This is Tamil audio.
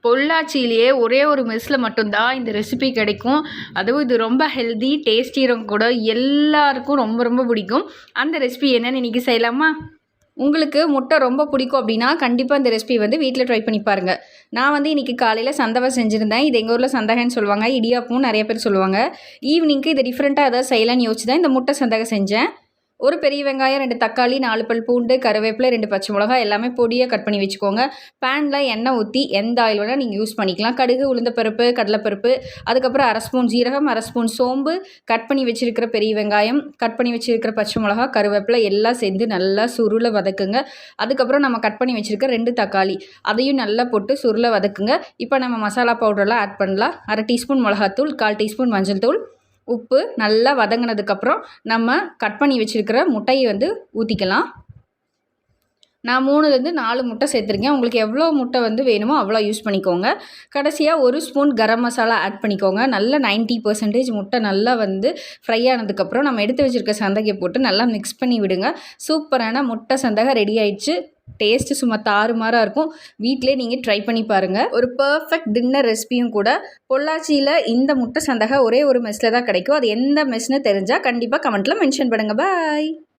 பொள்ளாச்சியிலேயே ஒரே ஒரு மெஸ்ஸில் மட்டும்தான் இந்த ரெசிபி கிடைக்கும். அதுவும் இது ரொம்ப ஹெல்தி, டேஸ்டியும் கூட. எல்லாருக்கும் ரொம்ப ரொம்ப பிடிக்கும். அந்த ரெசிபி என்னன்னு இன்றைக்கி செய்யலாமா? உங்களுக்கு முட்டை ரொம்ப பிடிக்கும் அப்படின்னா கண்டிப்பாக இந்த ரெசிபி வந்து வீட்டில் ட்ரை பண்ணி பாருங்கள். நான் வந்து இன்றைக்கி காலையில் சந்தவை செஞ்சுருந்தேன். இது எங்கள் ஊரில் சந்தகைன்னு சொல்லுவாங்க, இடியாப்பமும் நிறைய பேர் சொல்லுவாங்க. ஈவினிங்க்கு இதை டிஃப்ரெண்ட்டாக எதாவது செய்யலான்னு யோசிச்சு தான் இந்த முட்டை சந்தகை செஞ்சேன். ஒரு பெரிய வெங்காயம், 2 தக்காளி, 4 பல் பூண்டு, கருவேப்பிலை, 2 பச்சை மிளகாய் எல்லாமே பொடியாக கட் பண்ணி வச்சுக்கோங்க. பேனில் எண்ணெய் ஊற்றி எந்த ஆயில் வேணால் நீங்கள் யூஸ் பண்ணிக்கலாம். கடுகு, உளுந்தப்பருப்பு, கடலைப்பருப்பு, அதுக்கப்புறம் 1/2 ஸ்பூன் ஜீரகம், 1/2 ஸ்பூன் சோம்பு, கட் பண்ணி வச்சுருக்கிற பெரிய வெங்காயம், கட் பண்ணி வச்சுருக்கிற பச்சை மிளகா, கருவேப்பிலை எல்லாம் சேர்ந்து நல்லா சுருள வதக்குங்க. அதுக்கப்புறம் நம்ம கட் பண்ணி வச்சுருக்க 2 தக்காளி அதையும் நல்லா போட்டு சுருள வதக்குங்க. இப்போ நம்ம மசாலா பவுடர்லாம் ஆட் பண்ணலாம். 1/2 டீஸ்பூன் மிளகாத்தூள், 1/4 டீஸ்பூன் மஞ்சள் தூள், உப்பு நல்லா வதங்கினதுக்கப்புறம் நம்ம கட் பண்ணி வச்சுருக்கிற முட்டையை வந்து ஊற்றிக்கலாம். நான் 3லேருந்து 4 முட்டை சேர்த்துருக்கேன். உங்களுக்கு எவ்வளோ முட்டை வந்து வேணுமோ அவ்வளோ யூஸ் பண்ணிக்கோங்க. கடைசியாக 1 ஸ்பூன் கரம் மசாலா ஆட் பண்ணிக்கோங்க. நல்லா 90% முட்டை நல்லா வந்து ஃப்ரை ஆனதுக்கப்புறம் நம்ம எடுத்து வச்சுருக்க சந்தகையை போட்டு நல்லா மிக்ஸ் பண்ணி விடுங்க. சூப்பரான முட்டை சந்தகை ரெடி ஆயிடுச்சு. டேஸ்ட்டு சும்மா தாறுமாறாக இருக்கும். வீட்டிலே நீங்கள் ட்ரை பண்ணி பாருங்கள். ஒரு பர்ஃபெக்ட் டின்னர் ரெசிபியும் கூட. பொள்ளாச்சியில் இந்த முட்டை சந்தகை ஒரே ஒரு மெஸ்ஸில் தான் கிடைக்கும். அது எந்த மெஸ்ன்னு தெரிஞ்சால் கண்டிப்பாக கமெண்ட்டில் மென்ஷன் பண்ணுங்கள். பாய்.